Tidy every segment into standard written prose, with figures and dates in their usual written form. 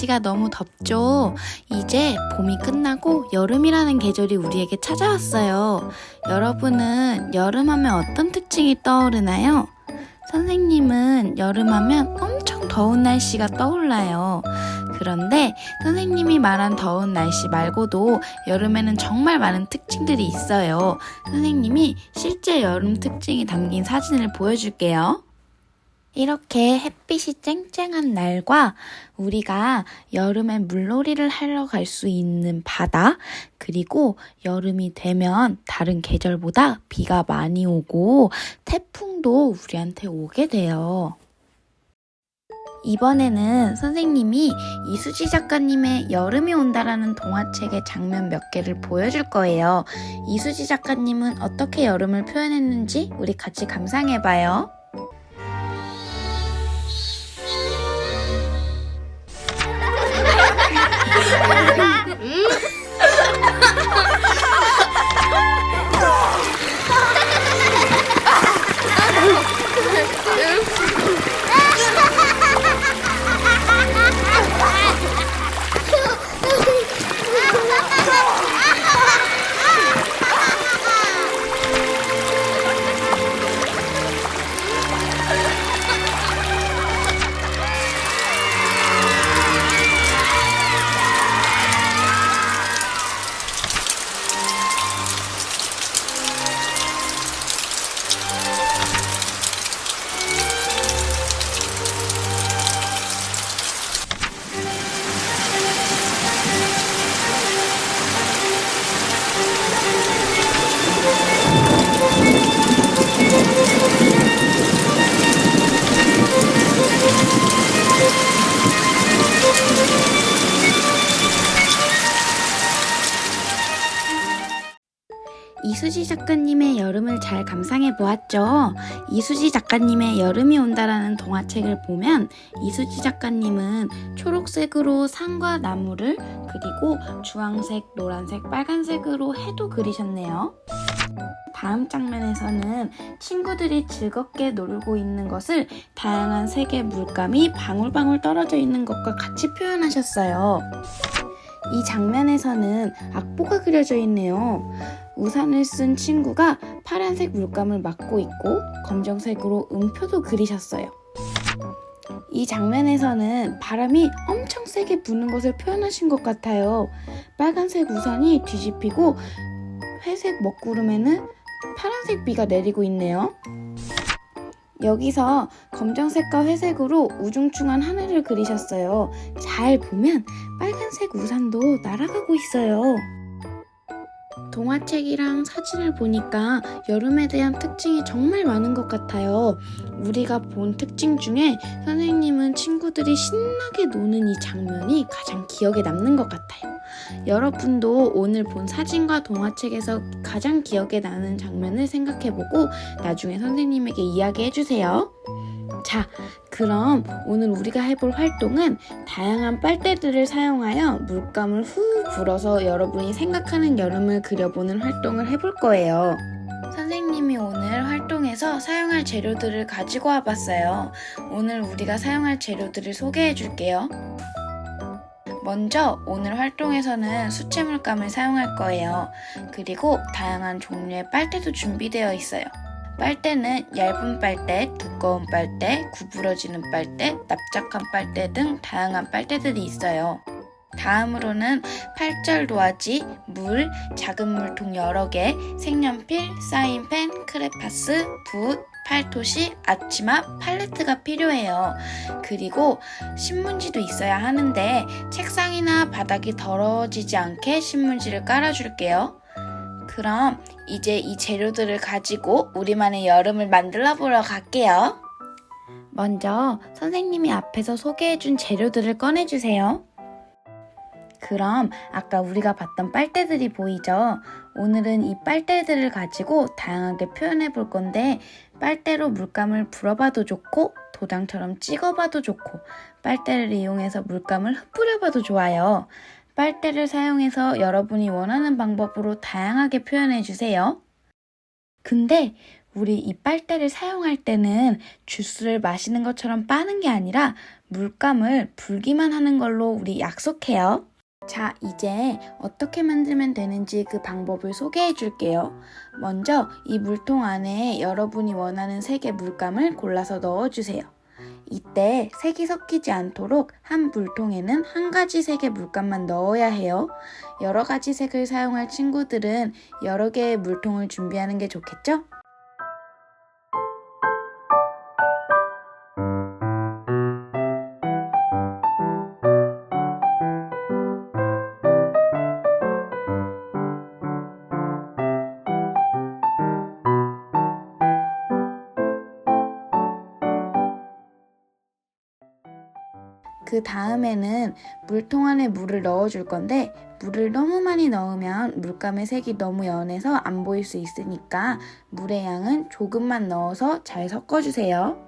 날씨가 너무 덥죠? 이제 봄이 끝나고 여름이라는 계절이 우리에게 찾아왔어요. 여러분은 여름하면 어떤 특징이 떠오르나요? 선생님은 여름하면 엄청 더운 날씨가 떠올라요. 그런데 선생님이 말한 더운 날씨 말고도 여름에는 정말 많은 특징들이 있어요. 선생님이 실제 여름 특징이 담긴 사진을 보여줄게요. 이렇게 햇빛이 쨍쨍한 날과 우리가 여름에 물놀이를 하러 갈 수 있는 바다, 그리고 여름이 되면 다른 계절보다 비가 많이 오고 태풍도 우리한테 오게 돼요. 이번에는 선생님이 이수지 작가님의 여름이 온다라는 동화책의 장면 몇 개를 보여줄 거예요. 이수지 작가님은 어떻게 여름을 표현했는지 우리 같이 감상해봐요. 이수지 작가님의 여름을 잘 감상해 보았죠. 이수지 작가님의 여름이 온다라는 동화책을 보면 이수지 작가님은 초록색으로 산과 나무를, 그리고 주황색, 노란색, 빨간색으로 해도 그리셨네요. 다음 장면에서는 친구들이 즐겁게 놀고 있는 것을 다양한 색의 물감이 방울방울 떨어져 있는 것과 같이 표현하셨어요. 이 장면에서는 악보가 그려져 있네요. 우산을 쓴 친구가 파란색 물감을 맡고 있고 검정색으로 음표도 그리셨어요. 이 장면에서는 바람이 엄청 세게 부는 것을 표현하신 것 같아요. 빨간색 우산이 뒤집히고 회색 먹구름에는 파란색 비가 내리고 있네요. 여기서 검정색과 회색으로 우중충한 하늘을 그리셨어요. 잘 보면 빨간색 우산도 날아가고 있어요. 동화책이랑 사진을 보니까 여름에 대한 특징이 정말 많은 것 같아요. 우리가 본 특징 중에 선생님은 친구들이 신나게 노는 이 장면이 가장 기억에 남는 것 같아요. 여러분도 오늘 본 사진과 동화책에서 가장 기억에 나는 장면을 생각해보고 나중에 선생님에게 이야기해주세요. 자, 그럼 오늘 우리가 해볼 활동은 다양한 빨대들을 사용하여 물감을 후 불어서 여러분이 생각하는 여름을 그려보는 활동을 해볼 거예요. 선생님이 오늘 활동에서 사용할 재료들을 가지고 와봤어요. 오늘 우리가 사용할 재료들을 소개해 줄게요. 먼저 오늘 활동에서는 수채 물감을 사용할 거예요. 그리고 다양한 종류의 빨대도 준비되어 있어요. 빨대는 얇은 빨대, 두꺼운 빨대, 구부러지는 빨대, 납작한 빨대 등 다양한 빨대들이 있어요. 다음으로는 팔절 도화지, 물, 작은 물통 여러 개, 색연필, 사인펜, 크레파스, 붓, 팔토시, 앞치마, 팔레트가 필요해요. 그리고 신문지도 있어야 하는데 책상이나 바닥이 더러워지지 않게 신문지를 깔아줄게요. 그럼 이제 이 재료들을 가지고 우리만의 여름을 만들어 보러 갈게요. 먼저 선생님이 앞에서 소개해준 재료들을 꺼내주세요. 그럼 아까 우리가 봤던 빨대들이 보이죠? 오늘은 이 빨대들을 가지고 다양하게 표현해 볼 건데 빨대로 물감을 불어봐도 좋고 도장처럼 찍어봐도 좋고 빨대를 이용해서 물감을 흩뿌려봐도 좋아요. 빨대를 사용해서 여러분이 원하는 방법으로 다양하게 표현해 주세요. 근데 우리 이 빨대를 사용할 때는 주스를 마시는 것처럼 빠는 게 아니라 물감을 불기만 하는 걸로 우리 약속해요. 자, 이제 어떻게 만들면 되는지 그 방법을 소개해 줄게요. 먼저 이 물통 안에 여러분이 원하는 색의 물감을 골라서 넣어주세요. 이때 색이 섞이지 않도록 한 물통에는 한 가지 색의 물감만 넣어야 해요. 여러 가지 색을 사용할 친구들은 여러 개의 물통을 준비하는 게 좋겠죠? 그 다음에는 물통 안에 물을 넣어줄 건데 물을 너무 많이 넣으면 물감의 색이 너무 연해서 안 보일 수 있으니까 물의 양은 조금만 넣어서 잘 섞어주세요.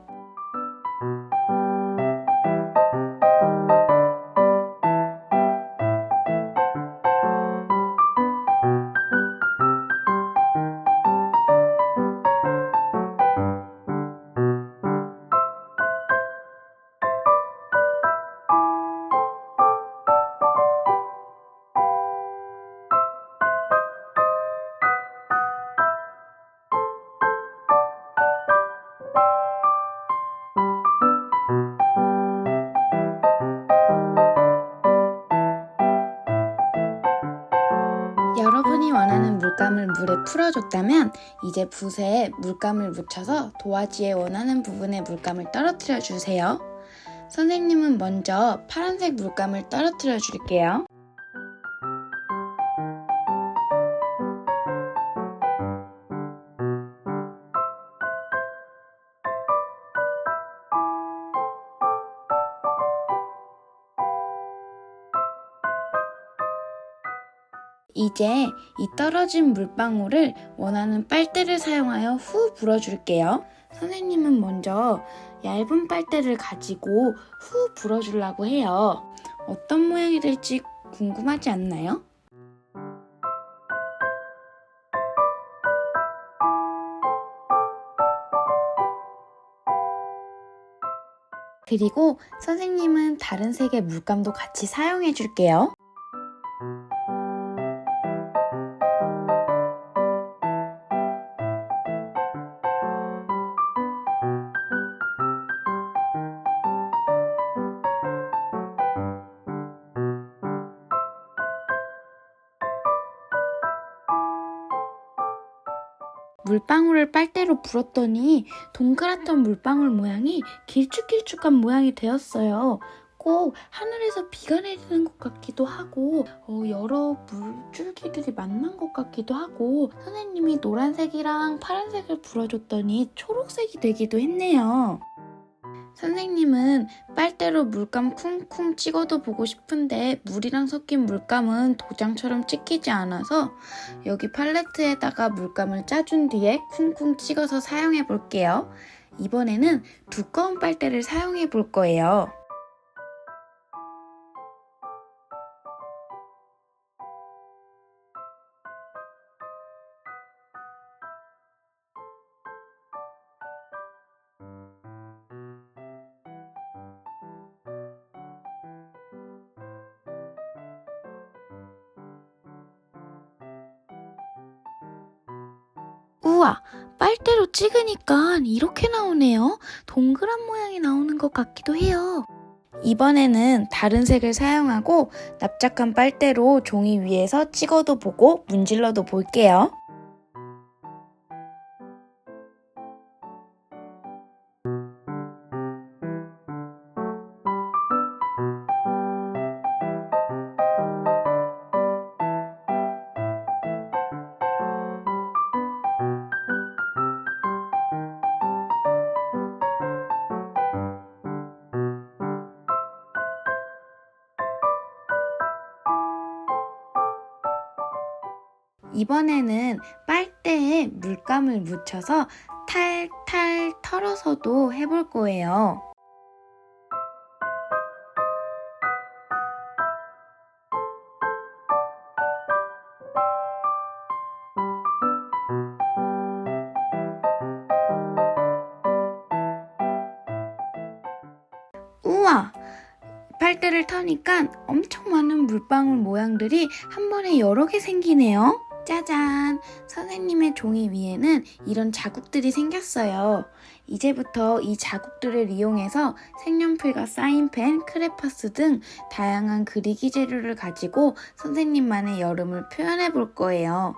여러분이 원하는 물감을 물에 풀어줬다면 이제 붓에 물감을 묻혀서 도화지에 원하는 부분에 물감을 떨어뜨려 주세요. 선생님은 먼저 파란색 물감을 떨어뜨려 줄게요. 이제 이 떨어진 물방울을 원하는 빨대를 사용하여 후 불어줄게요. 선생님은 먼저 얇은 빨대를 가지고 후 불어주려고 해요. 어떤 모양이 될지 궁금하지 않나요? 그리고 선생님은 다른 색의 물감도 같이 사용해 줄게요. 물방울을 빨대로 불었더니 동그랗던 물방울 모양이 길쭉길쭉한 모양이 되었어요. 꼭 하늘에서 비가 내리는 것 같기도 하고 여러 물줄기들이 만난 것 같기도 하고 선생님이 노란색이랑 파란색을 불어줬더니 초록색이 되기도 했네요. 선생님은 빨대로 물감 쿵쿵 찍어도 보고 싶은데 물이랑 섞인 물감은 도장처럼 찍히지 않아서 여기 팔레트에다가 물감을 짜준 뒤에 쿵쿵 찍어서 사용해 볼게요. 이번에는 두꺼운 빨대를 사용해 볼 거예요. 우와, 빨대로 찍으니까 이렇게 나오네요. 동그란 모양이 나오는 것 같기도 해요. 이번에는 다른 색을 사용하고 납작한 빨대로 종이 위에서 찍어도 보고 문질러도 볼게요. 이번에는 빨대에 물감을 묻혀서 탈탈 털어서도 해볼 거예요. 빨대를 터니까 엄청 많은 물방울 모양들이 한 번에 여러 개 생기네요. 짜잔! 선생님의 종이 위에는 이런 자국들이 생겼어요. 이제부터 이 자국들을 이용해서 색연필과 사인펜, 크레파스 등 다양한 그리기 재료를 가지고 선생님만의 여름을 표현해 볼 거예요.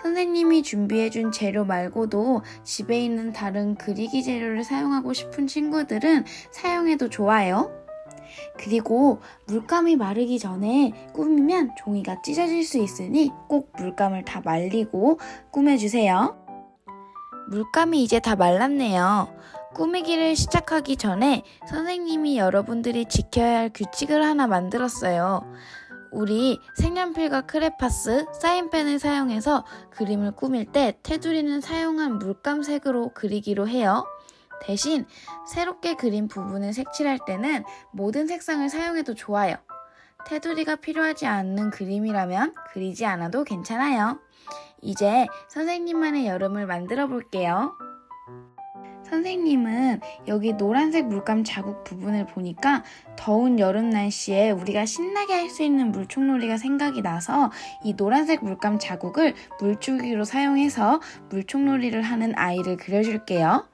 선생님이 준비해준 재료 말고도 집에 있는 다른 그리기 재료를 사용하고 싶은 친구들은 사용해도 좋아요. 그리고 물감이 마르기 전에 꾸미면 종이가 찢어질 수 있으니 꼭 물감을 다 말리고 꾸며주세요. 물감이 이제 다 말랐네요. 꾸미기를 시작하기 전에 선생님이 여러분들이 지켜야 할 규칙을 하나 만들었어요. 우리 색연필과 크레파스, 사인펜을 사용해서 그림을 꾸밀 때 테두리는 사용한 물감색으로 그리기로 해요. 대신 새롭게 그린 부분을 색칠할 때는 모든 색상을 사용해도 좋아요. 테두리가 필요하지 않는 그림이라면 그리지 않아도 괜찮아요. 이제 선생님만의 여름을 만들어 볼게요. 선생님은 여기 노란색 물감 자국 부분을 보니까 더운 여름 날씨에 우리가 신나게 할 수 있는 물총놀이가 생각이 나서 이 노란색 물감 자국을 물줄기로 사용해서 물총놀이를 하는 아이를 그려줄게요.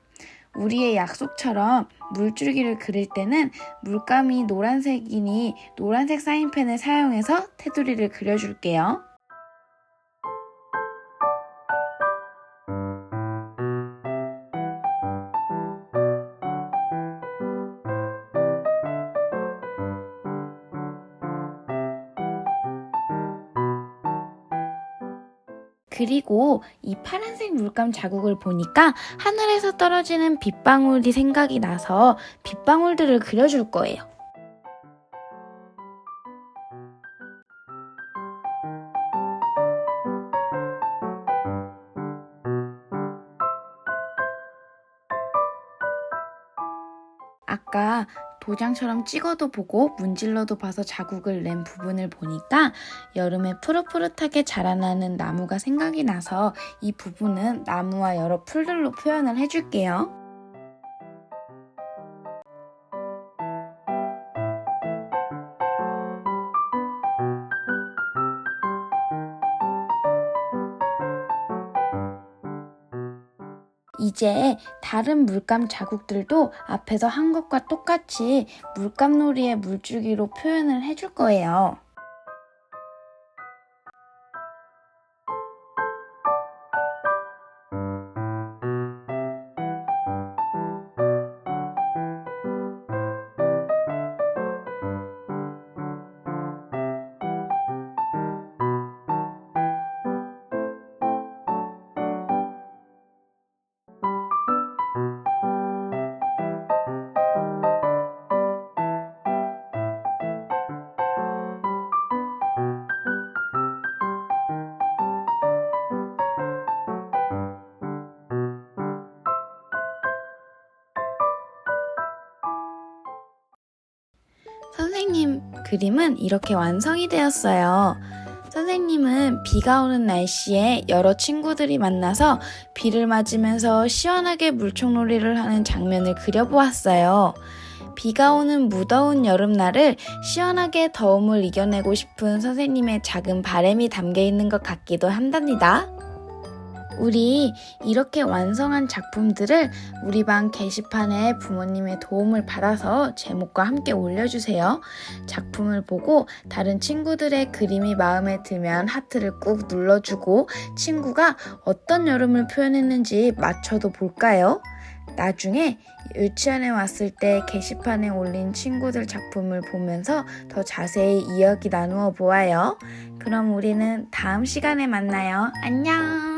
우리의 약속처럼 물줄기를 그릴 때는 물감이 노란색이니 노란색 사인펜을 사용해서 테두리를 그려줄게요. 그리고 이 파란색 물감 자국을 보니까 하늘에서 떨어지는 빗방울이 생각이 나서 빗방울들을 그려줄 거예요. 아까 도장처럼 찍어도 보고 문질러도 봐서 자국을 낸 부분을 보니까 여름에 푸릇푸릇하게 자라나는 나무가 생각이 나서 이 부분은 나무와 여러 풀들로 표현을 해줄게요. 이제 다른 물감 자국들도 앞에서 한 것과 똑같이 물감놀이의 물줄기로 표현을 해줄 거예요. 선생님 그림은 이렇게 완성이 되었어요. 선생님은 비가 오는 날씨에 여러 친구들이 만나서 비를 맞으면서 시원하게 물총놀이를 하는 장면을 그려보았어요. 비가 오는 무더운 여름날을 시원하게 더움을 이겨내고 싶은 선생님의 작은 바람이 담겨 있는 것 같기도 한답니다. 우리 이렇게 완성한 작품들을 우리 반 게시판에 부모님의 도움을 받아서 제목과 함께 올려주세요. 작품을 보고 다른 친구들의 그림이 마음에 들면 하트를 꾹 눌러주고 친구가 어떤 여름을 표현했는지 맞춰도 볼까요? 나중에 유치원에 왔을 때 게시판에 올린 친구들 작품을 보면서 더 자세히 이야기 나누어 보아요. 그럼 우리는 다음 시간에 만나요. 안녕!